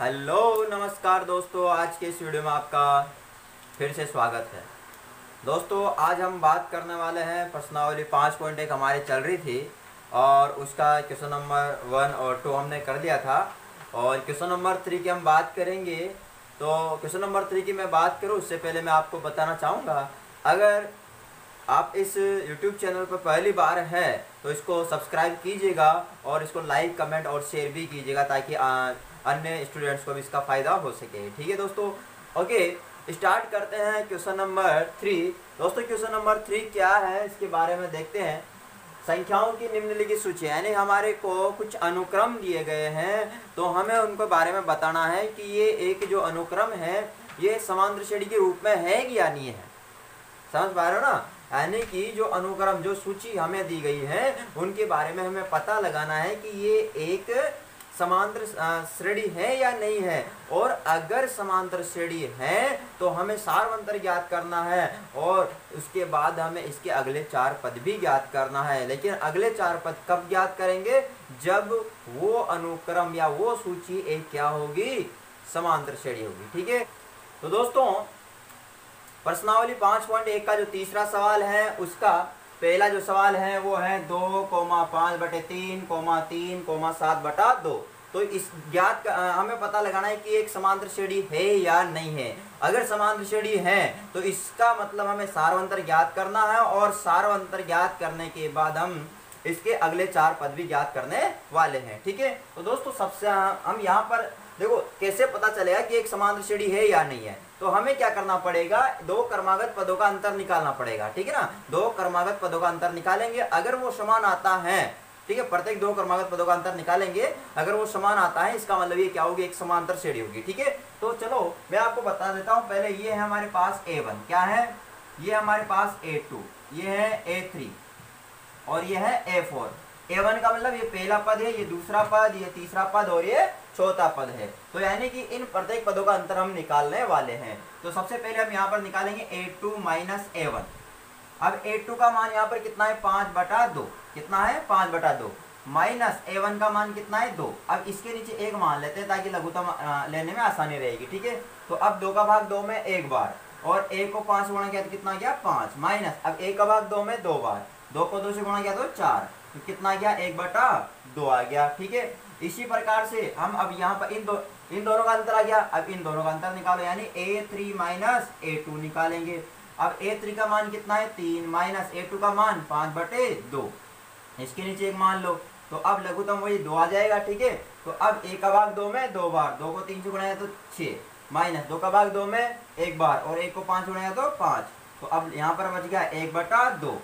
Hello नमस्कार दोस्तों, आज के इस वीडियो में आपका फिर से स्वागत है। दोस्तों आज हम बात करने वाले हैं प्रश्नावली 5.1 हमारी चल रही थी और उसका क्वेश्चन नंबर 1 और 2 हमने कर दिया था और क्वेश्चन नंबर 3 की हम बात करेंगे। तो क्वेश्चन नंबर 3 की मैं बात करूं उससे पहले मैं आपको बताना चाहूँगा, अगर आप इस YouTube चैनल पर पहली बार है तो इसको सब्सक्राइब कीजिएगा और इसको लाइक कमेंट और शेयर भी कीजिएगा ताकि अन्य स्टूडेंट्स को भी इसका फ़ायदा हो सके। ठीक है दोस्तों, ओके स्टार्ट करते हैं क्वेश्चन नंबर 3। दोस्तों क्वेश्चन नंबर 3 क्या है इसके बारे में देखते हैं। संख्याओं की निम्नलिखित सूची, यानी हमारे को कुछ अनुक्रम दिए गए हैं तो हमें उनके बारे में बताना है कि ये एक जो अनुक्रम है ये समांतर श्रेणी के रूप में है या नहीं है। समझ पा रहे हो ना, यानी कि जो अनुक्रम जो सूची हमें दी गई है उनके बारे में हमें पता लगाना है कि ये एक समांतर श्रेणी है या नहीं है, और अगर समांतर श्रेणी है तो हमें सारवंतर ज्ञात करना है और उसके बाद हमें इसके अगले 4 पद भी ज्ञात करना है। लेकिन अगले 4 पद कब ज्ञात करेंगे, जब वो अनुक्रम या वो सूची एक क्या होगी, समांतर श्रेणी होगी। ठीक है, तो दोस्तों प्रश्नावली 5.1 का जो तीसरा सवाल है उसका पहला जो सवाल है वो है 2,5/3,3,7/2। तो इस ज्ञात हमें पता लगाना है कि एक समांतर श्रेणी है या नहीं है। अगर समांतर श्रेणी है तो इसका मतलब हमें सारवंतर ज्ञात करना है और सारवंतर ज्ञात करने के बाद हम इसके अगले 4 पद भी ज्ञात करने वाले हैं। ठीक है, तो दोस्तों सबसे हम यहाँ पर देखो कैसे पता चलेगा कि एक समांतर श्रेणी है या नहीं है। तो हमें क्या करना पड़ेगा, 2 क्रमागत पदों का अंतर निकालना पड़ेगा। ठीक है ना, 2 क्रमागत पदों का अंतर निकालेंगे, अगर वो समान आता है, ठीक है, प्रत्येक 2 क्रमागत पदों का अंतर निकालेंगे, अगर वो समान आता है इसका मतलब ये क्या होगी, एक समांतर श्रेणी होगी। ठीक है, तो चलो मैं आपको बता देता हूँ। पहले ये है हमारे पास A1, क्या है, ये हमारे पास A2, ये है A3 और ये है A4। A1 का मतलब ये पहला पद है, ये दूसरा पद, ये तीसरा पद और ये चौथा पद है। तो यानी कि इन प्रत्येक पदों का अंतर हम निकालने वाले हैं। तो सबसे पहले हम यहाँ पर निकालेंगे A2 माइनस A1। अब A2 का मान यहाँ पर कितना है, 5/2, कितना है 5/2, माइनस A1 का मान कितना है 2। अब इसके नीचे एक मान लेते हैं ताकि लघुत्तम लेने में आसानी रहेगी। ठीक है, तो अब 2 का भाग 2 में एक बार और 1 को 5 से गुणा किया तो कितना गया 5, माइनस अब 1 का भाग 2 में 2 बार, 2 को 2 से गुणा किया तो 4, तो कितना गया 1/2 आ गया। ठीक है, इसी प्रकार से हम अब यहाँ पर इन दोनों का अंतर आ गया, अब इन दोनों का अंतर निकालो, यानी A3 माइनस A2 निकालेंगे। अब A3 का मान कितना है 3, माइनस A2 का मान 5/2, इसके नीचे एक मान लो, तो अब लघुत्तम वही 2 आ जाएगा। ठीक है, तो अब 1 का भाग 2 में 2 बार, 2 को 3 से गुणा तो 6, माइनस 2 का भाग 2 में एक बार और 1 को 5 गुणा तो 5, तो अब यहाँ पर बच गया 1/2।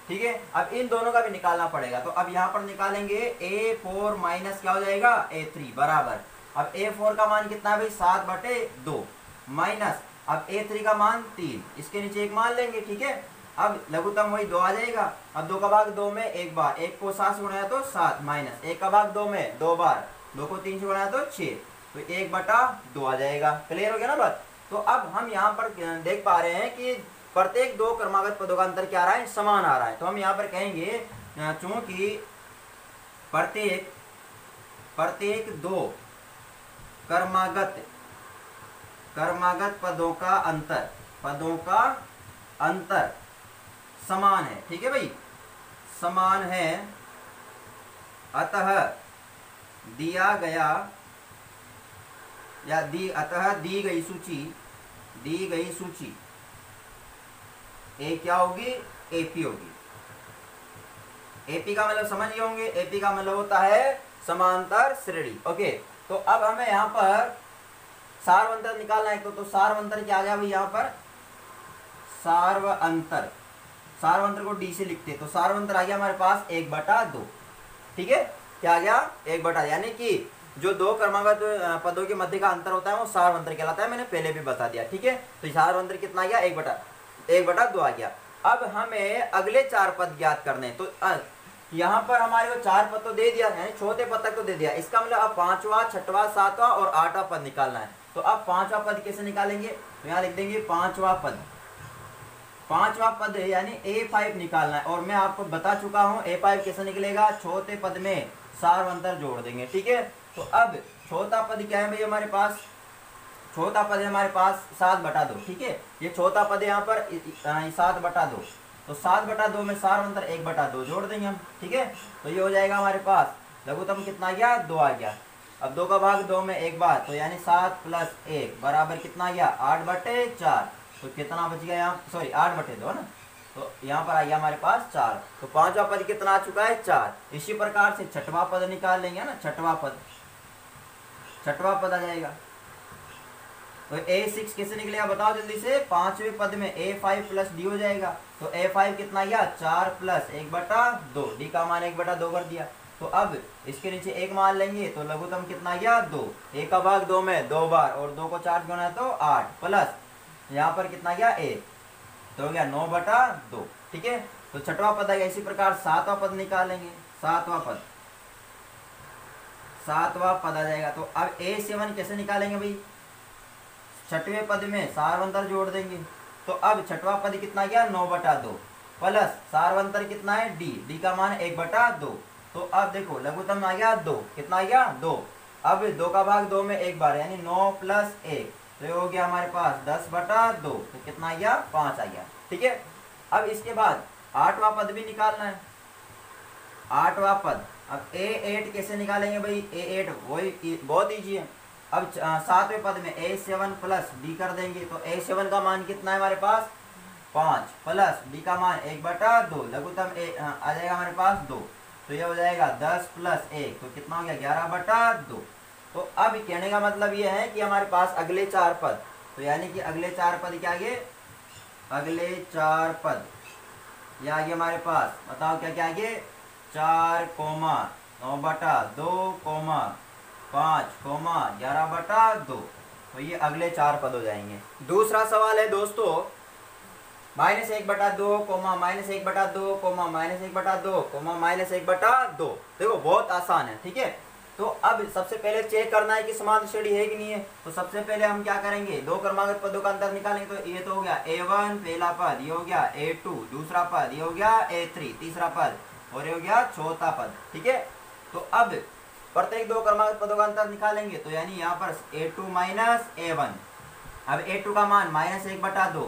ठीक है, अब इन दोनों का भी निकालना पड़ेगा, तो अब यहाँ पर निकालेंगे A4 माइनस क्या हो जाएगा A3 बराबर, अब A4 का मान कितना है भाई 7/2, माइनस अब A3 का मान 3, इसके नीचे एक मान लेंगे। ठीक है, अब लघुत्तम वही 2 आ जाएगा, अब 2 का भाग 2 में एक बार, 1 को 7 से गुणा तो 7, माइनस 1 का भाग 2 में 2 बार, 2 को 3 से गुणा तो 6, तो 1/2 आ जाएगा। क्लियर हो गया ना बात। तो अब हम यहाँ पर देख पा रहे हैं कि प्रत्येक 2 क्रमागत पदों का अंतर क्या आ रहा है, समान आ रहा है। तो हम यहाँ पर कहेंगे चूंकि प्रत्येक 2 क्रमागत पदों का अंतर समान है। ठीक है भाई, समान है, अतः दी गई सूची ए क्या होगी, एपी होगी। एपी का मतलब समझ गए होंगे, एपी का मतलब होता है समांतर श्रेणी। ओके, तो अब हमें यहाँ पर सारवंतर निकालना है। तो सारवंतर क्या आ गया भाई, यहाँ पर सारवंतर को डी से लिखते, तो सारवंतर आ गया हमारे पास 1/2। ठीक है, क्या आ गया 1/2, यानी कि जो 2 क्रमागत पदों के मध्य का अंतर होता है वो सारवंतर कहलाता है, मैंने पहले भी बता दिया। ठीक है, तो सारवंतर कितना आ गया 1/2 आ गया। अब हमें अगले 4 पद ज्ञात करने, तो यहाँ पर हमारे को 4 पद तो दे दिया, यानी चौथे पद तक तो दे दिया, इसका मतलब अब 5वां 6वां 7वां और 8वां पद निकालना है। तो अब 5वां पद कैसे निकालेंगे, तो यहाँ लिख देंगे 5वां पद यानी A5 निकालना है, और मैं आपको बता चुका हूँ A5 कैसे निकलेगा, चौथे पद में सारवंतर जोड़ देंगे। ठीक है, तो अब चौथा पद क्या है भाई हमारे पास, चौथा पद है हमारे पास 7/2, ठीक है। ये चौथा पद है यहाँ पर 7/2, तो 7/2 में सारवंतर 1/2 जोड़ देंगे हम, ठीक है। तो ये हो जाएगा हमारे पास लघुत्तम कितना आ गया, 2 आ गया। अब 2 का भाग 2 में एक बार, तो यानी 7 + 1 बराबर कितना आ गया, 8/4। तो कितना बच गया यहाँ, सॉरी 8/2 है ना, तो यहाँ पर आ गया हमारे पास 4। तो पांचवा पद कितना आ चुका है, 4। इसी प्रकार से छठवां पद निकाल लेंगे ना, छठवां पद आ जाएगा। तो A6 कैसे निकलेगा बताओ जल्दी से, पांचवें पद में A5 + D हो जाएगा। तो A5 कितना गया, 4 + 1/2, D का मान 1/2 कर दिया। तो अब इसके नीचे 1 मान लेंगे, तो लघुत्तम कितना गया, 2। 1 का भाग 2 में 2 बार, और 2 को 4 गुना है तो 8, प्लस यहाँ पर कितना गया 1, तो हो गया 9/2, ठीक है। तो छठवां पद आ गया। इसी प्रकार सातवां पद निकालेंगे, सातवां पद आ जाएगा। तो अब A7 कैसे निकालेंगे भाई, छठवें पद में सारवंतर जोड़ देंगे। तो अब छठवां पद कितना गया, 9/2, प्लस सारवंतर कितना है, D का मान 1/2। तो अब देखो लघुत्तम आ गया 2, कितना आ गया 2। अब 2 का भाग 2 में एक बार, यानी 9 + 1, तो ये हो गया हमारे पास 10/2। तो कितना आ गया, 5 आ गया, ठीक है। अब इसके बाद आठवां पद भी निकालना है, आठवां पद। अब A8 कैसे निकालेंगे भाई, A8 वही बहुत ईजी है। अब सातवें पद में A7 + D कर देंगे। तो A7 का मान कितना है हमारे पास, 5, प्लस D का मान 1/2, लघुत्तम आ जाएगा हमारे पास 2। तो ये हो जाएगा 10 + 1, तो कितना हो गया, 11/2। तो अब कहने का मतलब ये है कि हमारे पास अगले 4 पद, तो यानी कि अगले 4 पद क्या आगे, अगले 4 पद ये आगे हमारे पास, बताओ क्या क्या आगे, 4, 9/2, 5, 11/2। तो ये अगले 4 पद हो जाएंगे। दूसरा सवाल है दोस्तों, -1/2, -1/2, -1/2, -1/2। देखो बहुत आसान है, ठीक है। तो अब सबसे पहले चेक करना है कि समांतर श्रेणी है कि नहीं है। तो सबसे पहले हम क्या करेंगे, 2 क्रमागत पदों का अंतर निकालेंगे। तो ये तो हो गया A1 पहला पद, ये हो गया A2 दूसरा पद, ये हो गया A3 तीसरा पद, और ये हो गया चौथा पद, ठीक है। तो अब प्रत्येक 2 क्रमागत पदों का अंतर निकालेंगे। तो यानी यहाँ पर A2 - A1। अब A2 का मान -1/2,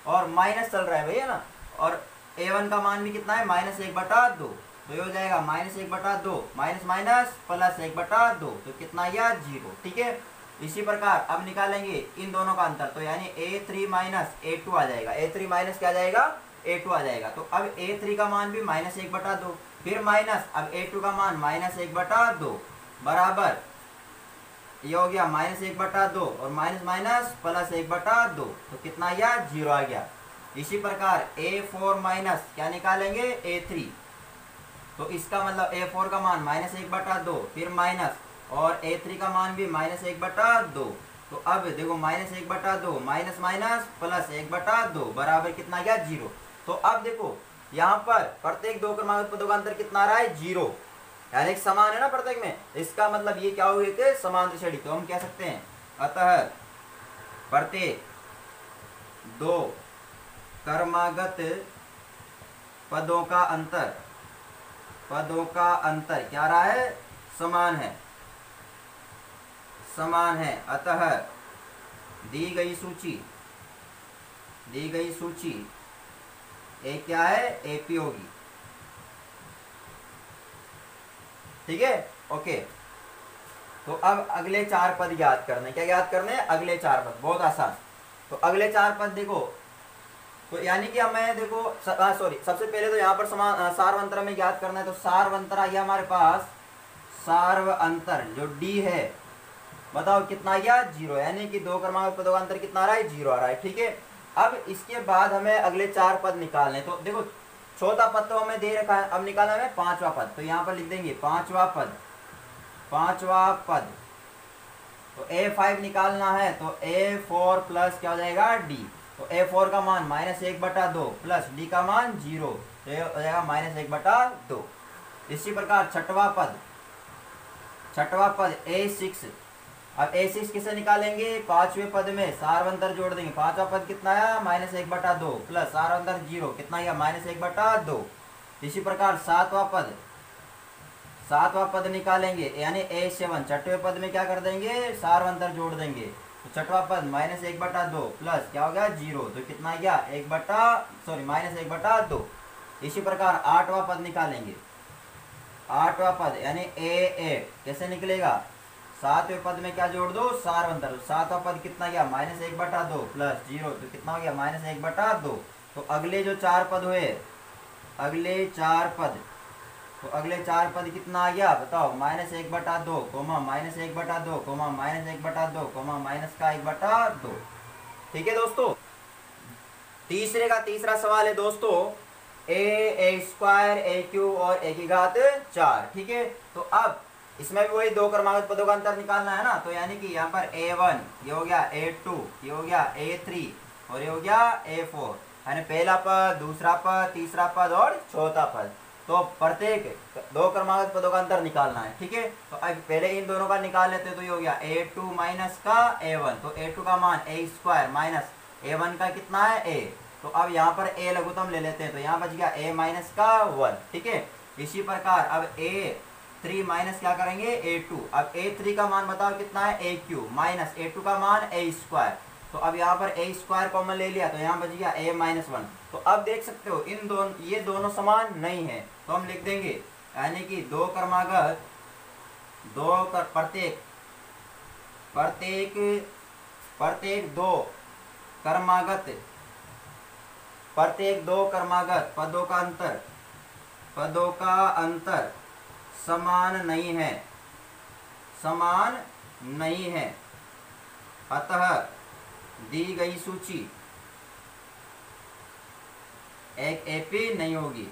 और माइनस चल रहा है भैया ना, और A1 का मान भी कितना है, -1/2। तो ये हो जाएगा -1/2, माइनस प्लस 1/2, तो कितना आया, 0, ठीक है। इसी प्रकार अब निकालेंगे इन दोनों का अंतर। तो यानी A3 - A2 आ जाएगा, A3 माइनस क्या आ जाएगा, A2 आ जाएगा। तो अब A3 का मान भी -1/2, फिर माइनस, अब A2 का मान -1/2 बराबर, ये हो गया -1/2, और माइनस प्लस 1/2, तो कितना आया, 0 आ गया। इसी प्रकार A4 माइनस क्या निकालेंगे, A3। तो इसका मतलब A4 का मान -1/2, फिर माइनस, और A3 का मान भी -1/2। तो अब देखो -1/2 माइनस प्लस 1/2 बराबर कितना गया, 0। तो अब देखो यहाँ पर प्रत्येक 2 क्रमागत पदों का अंतर कितना आ रहा है, 0, यानी समान है ना प्रत्येक में। इसका मतलब ये क्या हुए थे, समांतर श्रेणी। तो हम कह सकते हैं अतः प्रत्येक 2 क्रमागत पदों का अंतर क्या रहा है, समान है। अतः दी गई सूची एक क्या है, AP होगी, ठीक है, ओके। तो अब अगले 4 पद याद करने, क्या याद करने, अगले 4 पद, बहुत आसान। तो अगले 4 पद देखो, तो यानी कि हमें देखो सबसे पहले तो यहाँ पर सार्वंतर में याद करना है। तो सार्वंतर आ गया हमारे पास, सार्वंतर जो D है, बताओ कितना आ गया, 0, यानी कि 2 क्रमागत पदों का अंतर कितना आ रहा है, 0 आ रहा है, ठीक है। अब इसके बाद हमें अगले 4 पद निकालने। तो देखो चौथा पद तो हमें दे रखा है, अब निकालना है 5वां पद। तो यहाँ पर लिख देंगे 5वां पद। तो A5 निकालना है, तो A4 प्लस क्या हो जाएगा, D। तो A4 का मान -1/2 प्लस D का मान 0, तो ये हो जाएगा -1/2। इसी प्रकार छठवां पद A6। अब A6 किसे निकालेंगे, 5वें पद में सारवंतर जोड़ देंगे। 5वां पद कितना आया, -1/2 प्लस सारवंतर 0, कितना आया, -1/2। इसी प्रकार सातवां सातवां पद निकालेंगे यानी A7, छठवें पद में क्या कर देंगे, सार्वंतर जोड़ देंगे। तो छठवां पद -1/2 प्लस क्या हो गया 0, तो कितना गया -1/2। इसी प्रकार आठवां पद निकालेंगे, आठवां पद यानी A8 कैसे निकलेगा, सातवें पद में क्या जोड़ दो, सार्वंतर। सातवां पद कितना गया -1/2 प्लस 0, तो कितना हो गया -1/2। तो अगले जो चार पद हुए, अगले चार पद, तो अगले चार पद कितना आ गया बताओ, -1/2 कोमा -1/2 कोमा -1/2 कोमा -1/2। ठीक है दोस्तों। तीसरे का तीसरा सवाल है दोस्तों, a² a³ और a⁴ 4। ठीक है, तो अब इसमें भी वही दो क्रमागत पदों का अंतर निकालना है ना। तो यानी कि यहाँ पर A1 ये हो गया, A2 ये हो गया, A3 और ये हो गया A4, यानी पहला पद, दूसरा पद, तीसरा पद और चौथा पद। तो प्रत्येक दो क्रमागत पदों का अंतर निकालना है। ठीक है, तो अब पहले इन दोनों का निकाल लेते हैं। तो ये हो गया A2 माइनस का A1, तो A2 का मान A² माइनस A1 का कितना है A। तो अब यहाँ पर A लघुत्तम ले लेते हैं, तो यहाँ बच गया A माइनस का 1। ठीक है, इसी प्रकार अब A3 माइनस क्या करेंगे A2। अब A3 का मान बताओ कितना है A³ माइनस A2 का मान A²। तो अब यहाँ पर A² कॉमन ले लिया, तो यहाँ बच गया A माइनस 1। तो अब देख सकते हो इन दोनों, ये दोनों समान नहीं है, तो हम लिख देंगे यानी कि दो क्रमागत, प्रत्येक दो क्रमागत पदों का अंतर समान नहीं है, अतः दी गई सूची एक एपी नहीं होगी।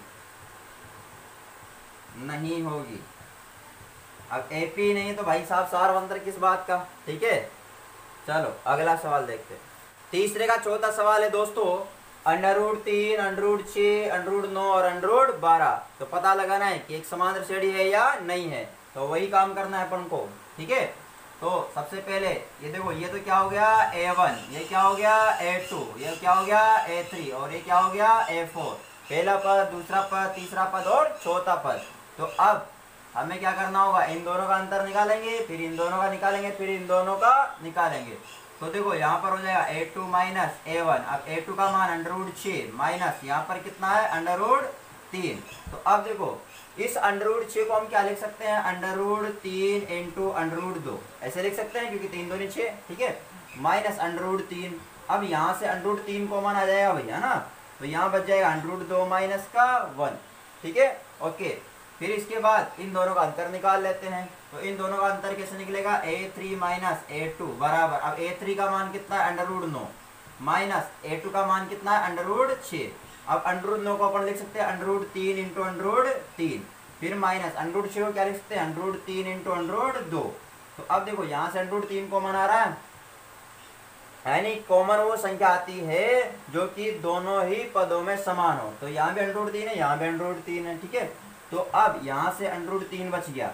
अब एपी नहीं तो भाई साहब सार्वंतर किस बात का। ठीक है, चलो अगला सवाल देखते हैं। तीसरे का चौथा सवाल है दोस्तों, √3, √6, √9 और √12। तो पता लगाना है कि एक समांतर श्रेणी है या नहीं है, तो वही काम करना है अपन को। ठीक है, तो सबसे पहले ये देखो, ये तो क्या हो गया A1, ये क्या हो गया A2, ये क्या हो गया A3 और ये क्या हो गया A4। पहला पद, दूसरा पद, तीसरा पद और चौथा पद। तो अब हमें क्या करना होगा, इन दोनों का अंतर निकालेंगे, फिर इन दोनों का निकालेंगे, फिर इन दोनों का निकालेंगे। तो देखो यहाँ पर हो जाएगा A2 माइनस A1। अब A2 का मान √6 माइनस यहाँ पर कितना है √3। तो अब देखो इस √6 को हम क्या लिख सकते हैं, √3 इंटू √2 ऐसे लिख सकते हैं, क्योंकि 3 दूनी 6। ठीक है, माइनस √3। अब यहाँ से √3 कॉमन आ जाएगा भैया ना, तो यहाँ बच जाएगा √2 माइनस का 1। ठीक है, ओके। फिर इसके बाद इन दोनों का अंतर निकाल लेते हैं। तो इन दोनों का अंतर कैसे निकलेगा, A3 माइनस A2 बराबर, अब A3 का मान कितना है √9 माइनस A2 का मान कितना है √6। अब √9 को अपन लिख सकते हैं √3 इंटू √3, फिर माइनस √6 को क्या लिख सकते हैं √3 इंटू √2। तो अब देखो यहाँ से √3 कॉमन आ रहा है, यानी कॉमन वो संख्या आती है जो कि दोनों ही पदों में समान हो। तो यहाँ भी √3 है, यहाँ भी √3 है। ठीक है, तो अब यहाँ से √3 बच गया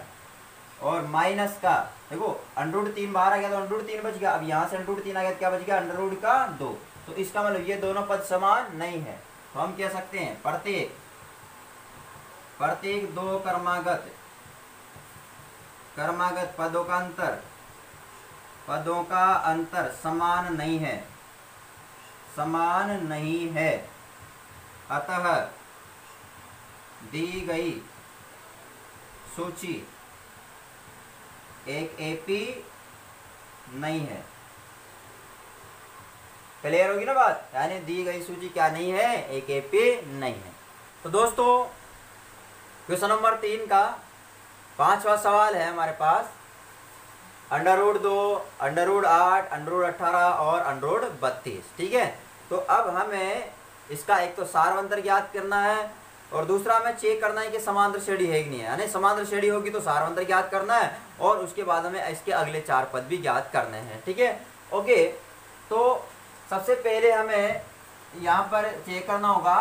और माइनस का देखो √3 बाहर आ गया तो √3 बच गया। अब यहाँ से √3 आ गया तो क्या बच गया √2। तो इसका मतलब ये दोनों पद समान नहीं है। तो हम कह सकते हैं प्रत्येक दो क्रमागत पदों का अंतर समान नहीं है, अतः दी गई सूची एक एपी नहीं है। क्लियर होगी ना बात, यानी दी गई सूची क्या नहीं है, एक एपी नहीं है। तो दोस्तों क्वेश्चन नंबर 3 का 5वां सवाल है हमारे पास, √2, √8, √18 और √32। ठीक है, तो अब हमें इसका एक तो सार्वंतर ज्ञात करना है और दूसरा हमें चेक करना है कि समांतर श्रेणी है कि नहीं है। यानी समांतर श्रेणी होगी तो सार्वंतर ज्ञात करना है और उसके बाद हमें इसके अगले 4 पद भी ज्ञात करने हैं। ठीक है, ओके। तो सबसे पहले हमें यहाँ पर चेक करना होगा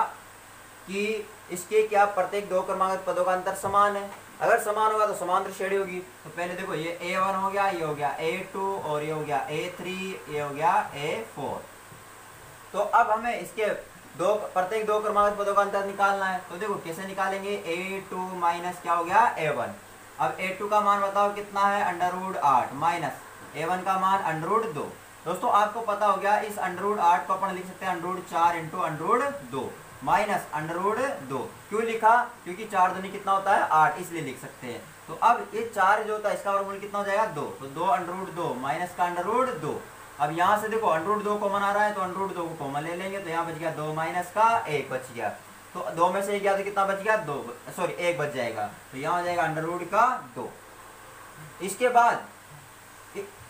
कि इसके क्या प्रत्येक दो क्रमागत पदों का अंतर समान है। अगर समान होगा तो समांतर श्रेणी होगी। तो पहले देखो ये A1 हो गया, ये हो गया A2 और ये हो गया A3, ये हो गया A4। तो अब हमें इसके प्रत्येक दो क्रमागत पदों का अंतर निकालना है। तो देखो कैसे निकालेंगे, A2 माइनस क्या हो गया A1। अब a2 का मान बताओ कितना है, √8 माइनस a1 का मान √2। दोस्तों आपको पता हो गया, इस √8 को अपन लिख सकते हैं √4 इंटू √2 माइनस √2। क्यों लिखा, क्योंकि 4 दूनी कितना होता है 8, इसलिए लिख सकते हैं। तो अब ये 4 जो होता है इसका वर्गमूल कितना हो जाएगा 2, तो 2 √2 माइनस का √2। अब यहाँ से देखो √2 कॉमन आ रहा है तो √2 को कॉमन ले लेंगे, तो यहाँ बच गया 2 माइनस का 1 बच गया। तो 2 में से 1 गया तो कितना बच गया 2, सॉरी 1 बच जाएगा, तो यहाँ हो जाएगा √2। इसके बाद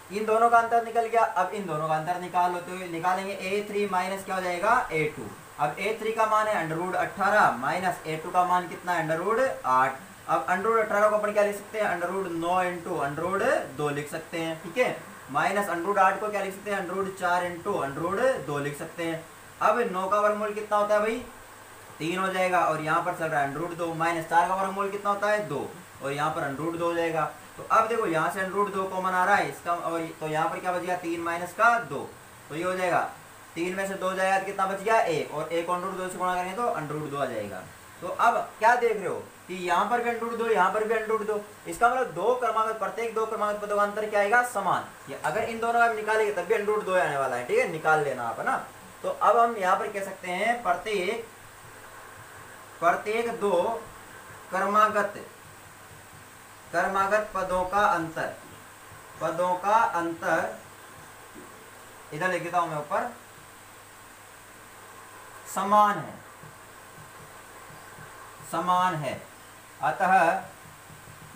इन दोनों का अंतर निकल गया। अब इन दोनों का अंतर निकालो, तो निकालेंगे a3 माइनस क्या हो जाएगा a2। अब a3 का मान है √18 माइनस a2 का मान कितना है √8। अब √18 को अपन क्या लिख सकते हैं, √9 इंटू √2 लिख सकते हैं, ठीक है। माइनस √8 को क्या लिख सकते हैं, √4 इंटू √2 लिख सकते हैं। अब 9 का वर्गमूल कितना होता है भाई 3 हो जाएगा, और यहाँ पर चल रहा है √2 माइनस 4 का वर्गमूल कितना होता है 2, और यहाँ पर √2 हो जाएगा। तो अब देखो यहाँ से √2 कॉमन आ रहा है इसका, और तो यहाँ पर क्या बच गया 3 माइनस का 2, तो ये हो जाएगा 3 में से 2 जाएगा तो कितना बच गया 1, और 1 √2 से गुणा करेंगे तो √2 आ जाएगा। तो अब क्या देख रहे हो कि यहाँ पर भी √2 यहाँ पर भी √2, इसका मतलब दो क्रमांक, प्रत्येक दो क्रमांक पदों का अंतर क्या आएगा समान। अगर इन दोनों का निकालेंगे तब भी √2 आने वाला है, ठीक है, निकाल लेना आप, है ना। तो अब हम यहाँ पर कह सकते हैं प्रत्येक दो क्रमागत पदों का अंतर इधर लिख देता हूं मैं ऊपर, समान है। अतः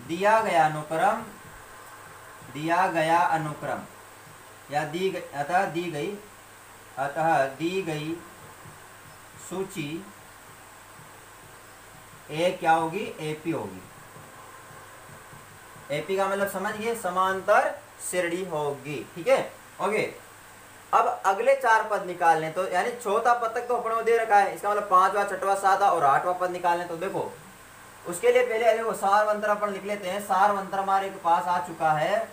दिया गया अनुक्रम या दी गई सूची ए क्या होगी, एपी होगी। एपी का मतलब समझ गए, समांतर श्रेणी होगी, ठीक है, ओके। अब अगले 4 पद निकालने, तो यानी चौथा पद तक तो अपने को दे रखा है, इसका मतलब 5वां 6वां 7वां और 8वां पद निकालने। तो देखो उसके लिए पहले देखो सारवंतर अपन लिख लेते हैं। सारवंतर हमारे पास आ चुका है,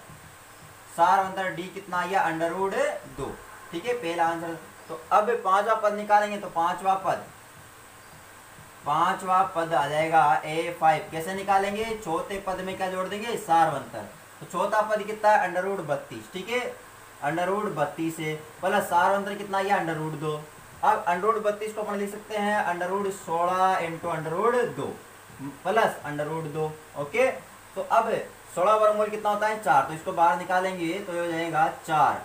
सारवंतर डी कितना आ गया √2, ठीक है, पहला आंसर। तो अब 5वां पद निकालेंगे, तो 5वां पद आ जाएगा a5। कैसे निकालेंगे, चौथे पद में क्या जोड़ देंगे सारवंतर। तो चौथा पद कितना है √32, ठीक है, √32 से प्लस सारवंतर कितना गया √2। अब √32 को अपन लिख सकते हैं √16 इंटू √2 प्लस √2, ओके। तो अब 16 वर्गमूल कितना होता है 4, तो इसको बाहर निकालेंगे तो ये हो जाएगा 4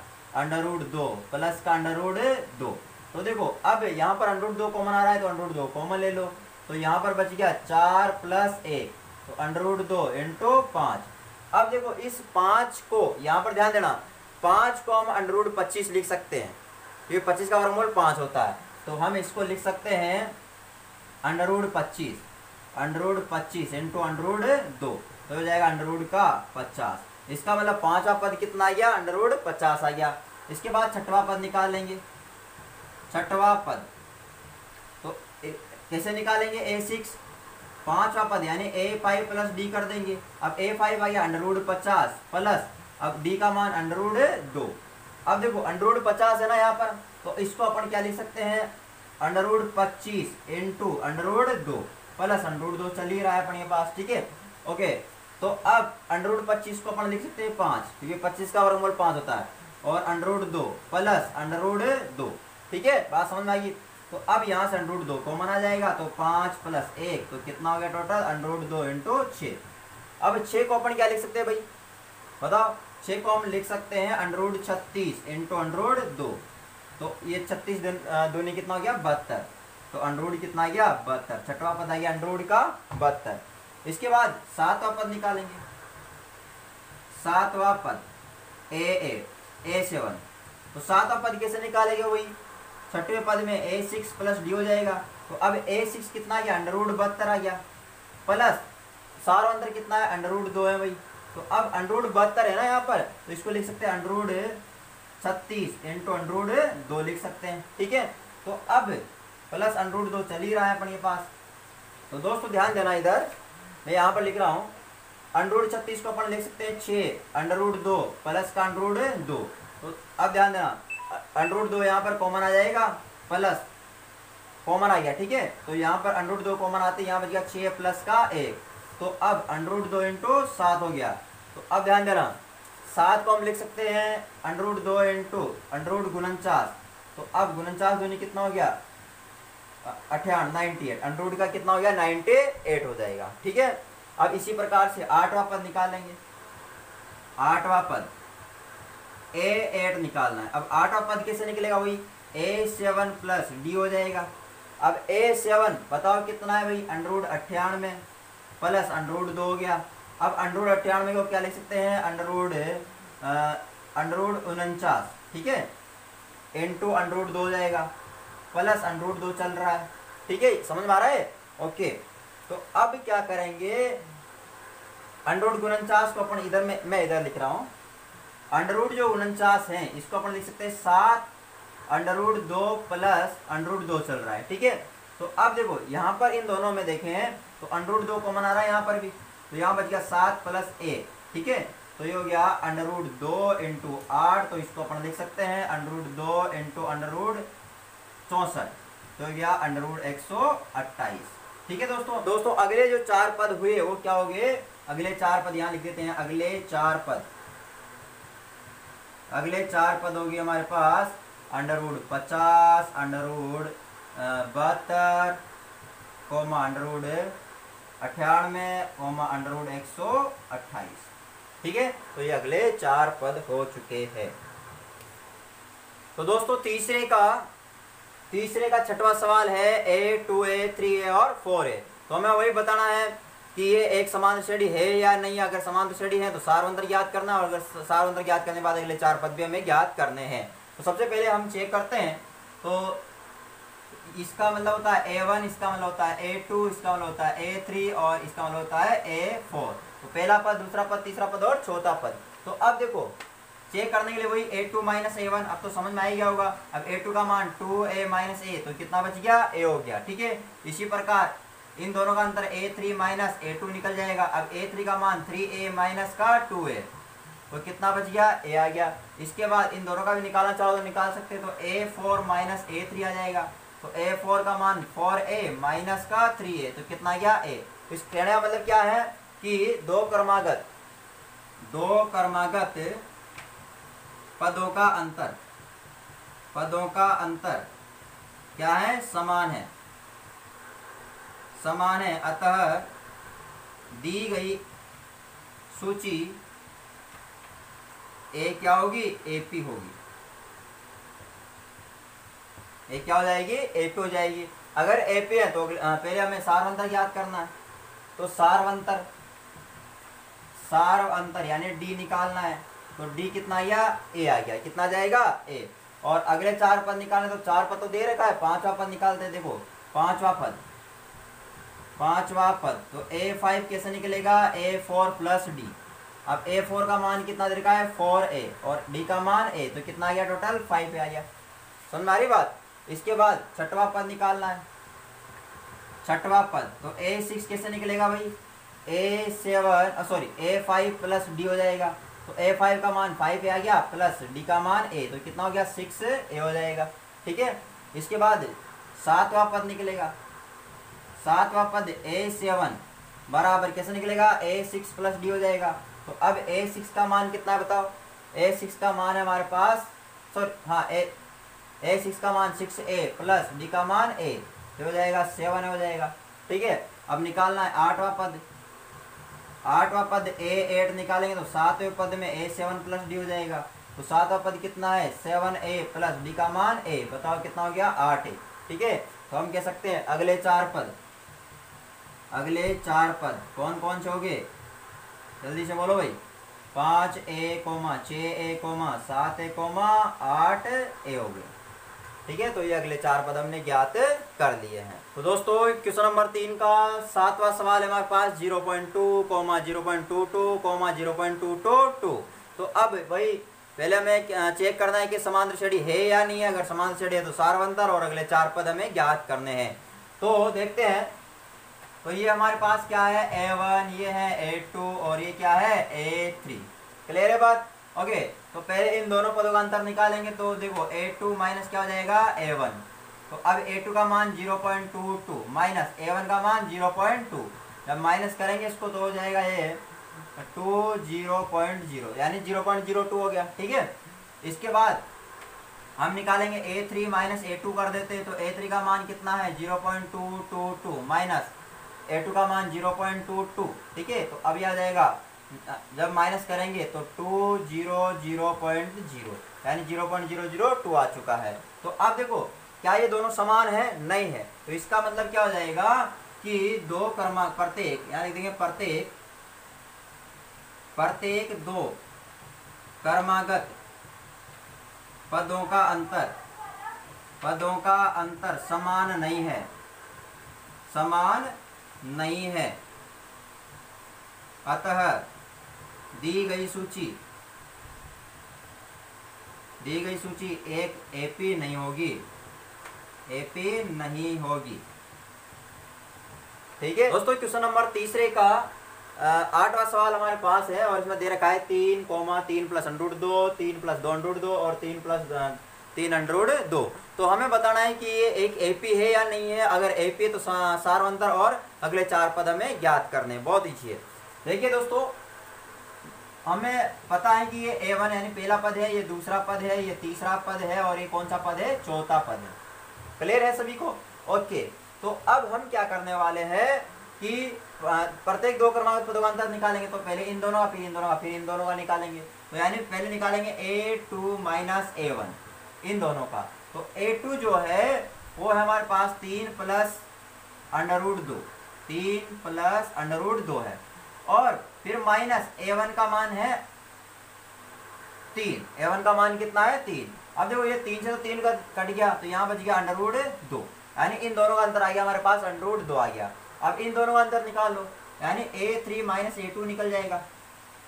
√2 प्लस का √2। तो देखो अब यहाँ पर √2 कॉमन आ रहा है तो √2 कॉमन ले लो, तो यहाँ पर बच गया 4 + 1, तो √2 इंटू 5। अब देखो इस 5 को यहाँ पर ध्यान देना, 5 को हम √25 लिख सकते हैं, क्योंकि 25 का वर्गमूल 5 होता है। तो हम इसको लिख सकते हैं √25 इंटू √2, तो हो जाएगा √50। इसका मतलब 5वां पद कितना आ गया √50 आ गया। इसके बाद 6वां पद निकाल लेंगे। 6वां पद तो कैसे निकालेंगे, a6 5वां पद यानी a5 प्लस d कर देंगे। अब a5 आ गया √50 प्लस अब d का मान √2। अब देखो √50 है ना यहाँ पर, तो इसको अपन क्या लिख सकते हैं √25 इंटू √2 प्लस √2 चल ही रहा है अपने पास, ठीक है, ओके। तो अब √25 को अपन लिख सकते हैं 5, क्योंकि 25 का वर्गमूल 5 होता है, और √2 प्लस √2, ठीक है, बात समझ में आएगी। तो अब यहाँ से √2 कॉमन आ जाएगा, तो 5 + 1 तो कितना हो गया टोटल √2 इंटू 6। अब 6 को अपन क्या लिख सकते हैं भाई बताओ, 6 को हम लिख सकते हैं √36 इंटू √2। तो ये 36 दूनी कितना हो गया 72, तो √2 कितना आ गया 72। 6वां पद आ गया √2 का 72। इसके बाद 7वां पद निकालेंगे। 7वां पद a8 a7, तो 7वां पद कैसे निकालेंगे वही 6वें पद में a6 प्लस d हो जाएगा। तो अब a6 कितना आ गया √72 आ गया, प्लस सारवंतर कितना है √2 है भाई। तो अब √72 है ना यहाँ पर, तो इसको लिख सकते हैं √36 इंटू √2 लिख सकते हैं, ठीक है। तो अब प्लस √2 चल ही रहा है अपने पास। तो दोस्तों ध्यान देना, इधर मैं यहाँ पर लिख रहा हूँ √36 को अपन लिख सकते हैं 6 √2 प्लस का √2। तो अब ध्यान देना √2 यहाँ पर कॉमन आ जाएगा, प्लस कॉमन आ गया, ठीक है। तो यहाँ पर √2 कॉमन आते यहाँ बच गया 6 प्लस का 1, तो तो अब √2 इंटू 7 हो गया। तो अब ध्यान देना, 7 को हम लिख सकते हैं √2 इंटू √49। तो अब 49 दूनी कितना हो गया 98, √2 का कितना हो गया 98 हो जाएगा। ठीक है, अब इसी प्रकार से 8वां पद निकालेंगे। 8वां पद A8 निकालना है। अब 8वां पद कैसे निकलेगा, वही A7 प्लस D हो जाएगा। अब A7 बताओ कितना है भाई √98 प्लस √2 हो गया। अब √98 को क्या लिख सकते हैं √49, ठीक है, इंटू √2 हो जाएगा प्लस √2 चल रहा है। ठीक है, समझ में आ रहा है। ओके, तो अब क्या करेंगे √49 को अपन इधर में मैं इधर लिख रहा हूँ, जो 49 है इसको अपन लिख सकते हैं 7 √2 प्लस √2 चल रहा है। ठीक है, तो अब देखो यहाँ पर इन दोनों में देखें तो √2 कॉमन आ रहा है यहाँ पर भी, तो यहाँ बच गया 7 प्लस a। ठीक है, तो ये हो गया √2 इंटू 8, तो इसको अपन लिख सकते हैं √2 इंटू √64, तो हो गया √128। ठीक है दोस्तों अगले जो 4 पद हुए वो क्या हो गए, अगले 4 पद यहाँ लिख देते हैं। अगले 4 पद हो गए हमारे पास √50, √72, √98, √128। ठीक है, तो ये अगले 4 पद हो चुके हैं। तो दोस्तों तीसरे का छठवां सवाल है A2, A3A और 4A। तो हमें वही बताना है कि ये एक समांतर श्रेणी है या नहीं। अगर समांतर श्रेणी है तो सारवंतर ज्ञात करना, और अगर सारवंतर ज्ञात करने के बाद अगले 4 पद भी हमें ज्ञात करने हैं। तो सबसे पहले हम चेक करते हैं, तो इसका मतलब होता है A1, इसका मतलब होता है A2, इसका मतलब होता है A3 और इसका मतलब होता है A4। तो पहला पद, दूसरा पद, तीसरा पद और चौथा पद। तो अब देखो चेक करने के लिए वही A2 माइनस A1, अब तो समझ में आ गया होगा। अब A2 का मान 2A माइनस A, तो कितना बच गया A हो गया। ठीक है, इसी प्रकार इन दोनों का अंतर A3 माइनस A2 निकल जाएगा। अब A3 का मान 3A माइनस का 2A, तो कितना बच गया A आ गया। इसके बाद इन दोनों का भी निकालना चाहो तो निकाल सकते हैं, तो A4 माइनस A3 आ जाएगा। तो A4 का मान 4A माइनस का 3A, तो कितना आ गया A। तो इस कहने का मतलब क्या है कि दो क्रमागत पदों का अंतर क्या है, समान है। अतः दी गई सूची ए क्या होगी, AP होगी। ए क्या हो जाएगी, AP हो जाएगी। अगर AP है तो पहले हमें सारवंतर ज्ञात करना है। तो सारवंतर यानी D निकालना है। तो D कितना आया, A आ गया। कितना जाएगा A। और अगले 4 पद निकालने, तो 4 पद तो दे रखा है, 5वां पद निकालते हैं। देखो 5वां पद, तो A5 कैसे निकलेगा, A4 प्लस D। अब A4 का मान कितना दे रखा है 4A, और D का मान A, तो कितना आ गया टोटल 5 आ गया। समझ में आ रही बात। इसके बाद 6वां पद निकालना है। 6वां पद, तो A6 कैसे निकलेगा भाई, A5 प्लस D हो जाएगा। तो A5 का मान 5A आ गया, प्लस D का मान A, तो कितना हो गया 6A हो जाएगा। ठीक है, इसके बाद 7वां पद निकलेगा। 7वां पद A7 बराबर कैसे निकलेगा, A6 प्लस D हो जाएगा। तो अब A6 का मान कितना है बताओ, A6 का मान है हमारे पास, A6 का मान 6A प्लस D का मान A, तो हो जाएगा 7 हो जाएगा। ठीक है, अब निकालना है 8वां पद A8 निकालेंगे, तो 7वें पद में A7 प्लस D हो जाएगा। तो 7वां पद कितना है 7A प्लस D का मान A, बताओ कितना हो गया 8A। ठीक है, तो हम कह सकते हैं अगले 4 पद कौन कौन से हो गए, जल्दी से बोलो भाई। 5A, 6A, 7A, 8A हो गए। ठीक है, तो ये अगले 4 पद हमने ज्ञात कर लिए हैं। तो दोस्तों क्वेश्चन नंबर 3 का 7वां सवाल है हमारे पास 0.2, 0.22, 0.222। तो अब भाई पहले हमें चेक करना है कि समांतर श्रेणी है या नहीं है। अगर समांतर श्रेणी है तो सारवंतर, और अगले 4 पद हमें ज्ञात करने हैं। तो देखते हैं, तो ये हमारे पास क्या है A1, ये है A2 और ये क्या है A3। क्लियर है बात। ओके, तो पहले इन दोनों पदों का अंतर निकालेंगे। तो देखो A2 माइनस क्या हो जाएगा A1, तो अब A2 का मान 0.22 माइनस A1 का मान 0.2, जब माइनस करेंगे इसको तो हो जाएगा ये 2 0.0 यानी 0.02 हो गया। ठीक है, इसके बाद हम निकालेंगे A3 माइनस A2 कर देते हैं, तो A3 का मान कितना है 0.222 माइनस A2 का मान 0.22। ठीक है, तो अभी आ जाएगा जब माइनस करेंगे तो 200.0 यानी 0.002 आ चुका है। तो अब देखो क्या ये दोनों समान है? नहीं है। तो इसका मतलब क्या हो जाएगा कि दो क्रमांक प्रत्येक, यानी देखेंगे प्रत्येक दो क्रमागत पदों का अंतर समान नहीं है, समान नहीं है। अतः दी गई सूची एक एपी नहीं होगी। ठीक है दोस्तों, क्वेश्चन नंबर तीसरे का 8वां सवाल हमारे पास है और इसमें दे रखा है 3, 3 प्लस अंडरूट 2, 3 प्लस 2 अंडरूट 2 और 3 प्लस 3 अंडरूट 2। तो हमें बताना है कि ये एक एपी है या नहीं है। अगर एपी है तो सारवंतर और अगले 4 पद हमें ज्ञात करने। बहुत ईजी है। देखिए दोस्तों, हमें पता है कि ये A1 यानी पहला पद है, ये दूसरा पद है, ये तीसरा पद है और ये कौन सा पद है? चौथा पद है। क्लियर है सभी को? ओके, तो अब हम क्या करने वाले हैं कि प्रत्येक दो क्रमांक पदों का अंतर निकालेंगे। तो पहले इन दोनों का, फिर इन दोनों का, फिर इन दोनों का निकालेंगे। तो यानी पहले निकालेंगे A2 माइनस A1, इन दोनों का। तो A2 जो है वो है हमारे पास 3 प्लस अंडररूट 2, 3 प्लस अंडररूट 2 है। और फिर माइनस A1 का मान है 3, A1 का मान कितना है? 3। अब देखो ये 3 से तो 3 का कट गया, तो यहाँ बच गया अंडररूट 2, यानी इन दोनों का अंतर आ गया हमारे पास अंडररूट 2 आ गया। अब इन दोनों का अंतर निकाल लो, यानी A3 माइनस A2 निकल जाएगा।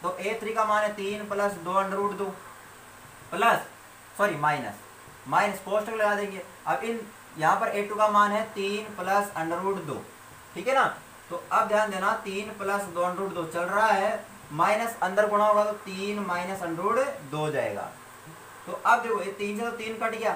तो A3 का मान है 3 प्लस 2 अंडररूट 2 प्लस माइनस कोष्टक लगा देंगे। अब इन यहाँ पर A2 का मान है 3 प्लस अंडररूट 2। ठीक है ना? तो अब ध्यान देना 3 प्लस 2 अंडरूट 2 चल रहा है, माइनस अंदर गुणा होगा तो 3 माइनस अंडरूट 2 जाएगा। तो अब देखो ये 3 से तो 3 कट गया,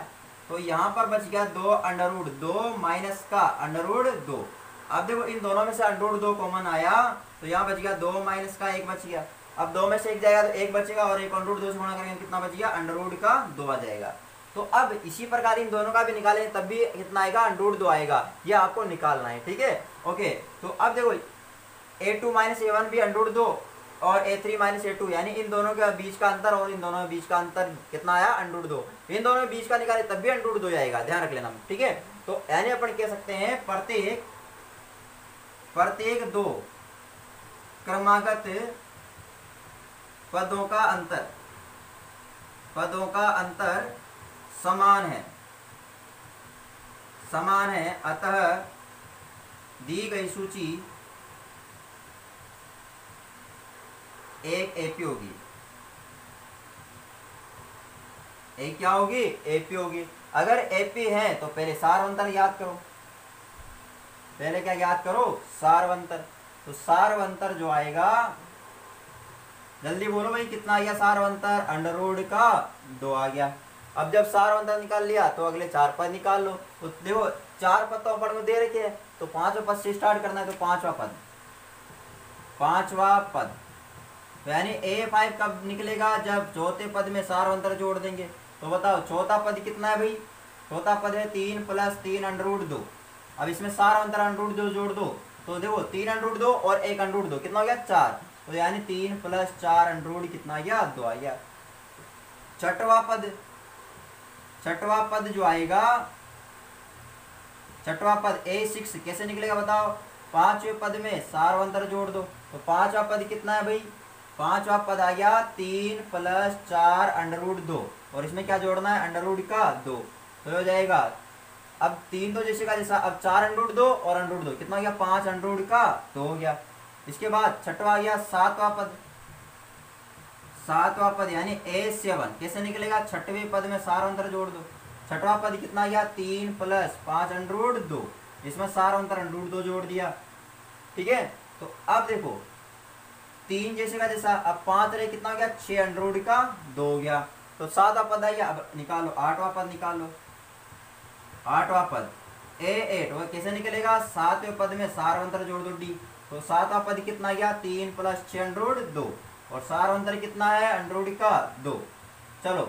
तो यहाँ पर बच गया 2 अंडररूट 2 माइनस का अंडररूट 2। अब देखो इन दोनों में से अंडररूट 2 कॉमन आया, तो यहाँ बच गया 2 माइनस का 1 बच गया। अब 2 में से 1 जाएगा तो 1 बचेगा और 1 अंडररूट 2 से गुणा करेंगे कितना बच गया? अंडररूट का 2 आ जाएगा। तो अब इसी प्रकार इन दोनों का भी निकालें तब भी कितना आएगा? अंडररूट 2 आएगा। ये आपको निकालना है। ठीक है, ओके। तो अब देखो A2 माइनस A1 भी अंडररूट 2 और A3 माइनस A2, यानी इन दोनों के बीच का अंतर और इन दोनों के बीच का अंतर कितना आया? अंडररूट 2। इन दोनों के बीच का निकाले तब भी अंडररूट 2 आएगा, ध्यान रख लेना। ठीक है, तो यानी अपन कह सकते हैं प्रत्येक दो क्रमागत पदों का अंतर समान है। अतः दी गई सूची एक एपी होगी। एक क्या होगी? एपी होगी। अगर एपी है तो पहले सारवंतर याद करो। पहले क्या याद करो? सारवंतर। तो सारवंतर जो आएगा, जल्दी बोलो भाई कितना आ गया सारवंतर? अंडररूट का 2 आ गया। अब जब सारवंतर निकाल लिया तो अगले 4 पद निकाल लो। तो देखो 4 पद तो ऊपर में दे रखे हैं, तो 5वें पद से स्टार्ट करना है। तो 5वां पद तो यानी A5 कब निकलेगा? जब चौथे पद में सारवंतर जोड़ देंगे। तो बताओ चौथा पद कितना है भाई? चौथा पद है 3 प्लस 3 अंडररूट 2। अब इसमें सारवंतर अंडररूट 2 जोड़ दो, तो देखो 3 अंडररूट 2 और 1 अंडररूट 2 कितना हो गया? 4। तो यानी 3 प्लस 4 अंडररूट कितना आ गया? 2 आ गया। छठवां पद जो आएगा, छठवां पद A6 कैसे निकलेगा बताओ? 5वें पद में सारवंतर जोड़ दो। तो 5वां पद कितना है भाई? 5वां पद आ गया 3 प्लस 4 अंडररूट 2 और इसमें क्या जोड़ना है? अंडररूट का 2। तो हो जाएगा अब 3 तो जैसे का जैसा, अब 4 अंडररूट 2 और अंडररूट 2 कितना हो गया? 5 अंडररूट का 2 हो गया। इसके बाद छठवां आ गया 7वां पद यानी A7 कैसे निकलेगा? 6वें पद में सारवंतर जोड़ दो। छठवां पद कितना आ गया? 3 प्लस 5 अंडररूट 2, इसमें सारवंतर अंडररूट 2 जोड़ दिया। ठीक है, तो अब देखो 3 जैसे का जैसा, अब 5 रहे कितना हो गया? 6 अंडररूट का 2 हो गया। तो 7वां पद आ गया। अब निकालो 8वां पद निकालो। 8वां पद A8 वो कैसे निकलेगा? 7वें पद में सारवंतर जोड़ दो D, तो 7वां पद कितना गया 3 प्लस 6 अंडर 2 और सार्वंतर कितना है अंडर का 2। चलो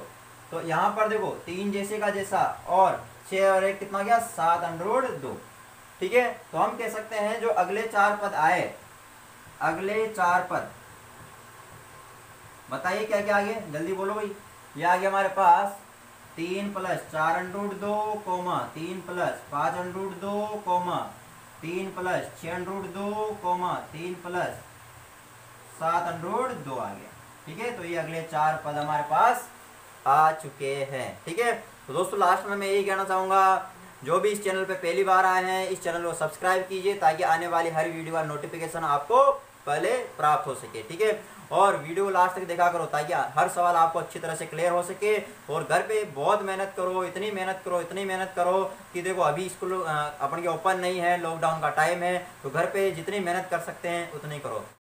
तो यहाँ पर देखो 3 जैसे का जैसा और 6 और 1 कितना गया 7 अंडर 2। ठीक है, तो हम कह सकते हैं जो अगले 4 पद आए, अगले 4 पद बताइए क्या क्या आ गया, जल्दी बोलो भाई। ये आ गया हमारे पास 3 plus 4 under 2 comma 3 plus 5 under 2 comma 3 plus 6 under 2 comma 3 plus 7 under 2 आ गया। ठीक है, तो ये अगले 4 पद हमारे पास आ चुके हैं। ठीक है, तो दोस्तों लास्ट में मैं यही कहना चाहूँगा, जो भी इस चैनल पे पहली बार आए हैं इस चैनल को सब्सक्राइब कीजिए ताकि आने वाली हर वीडियो का नोटिफिकेशन आपको पहले प्राप्त हो सके। ठीक है, और वीडियो लास्ट तक देखा करो ताकि हर सवाल आपको अच्छी तरह से क्लियर हो सके। और घर पे बहुत मेहनत करो, इतनी मेहनत करो, इतनी मेहनत करो कि देखो अभी स्कूल अपन के ओपन नहीं है, लॉकडाउन का टाइम है, तो घर पे जितनी मेहनत कर सकते हैं उतनी करो।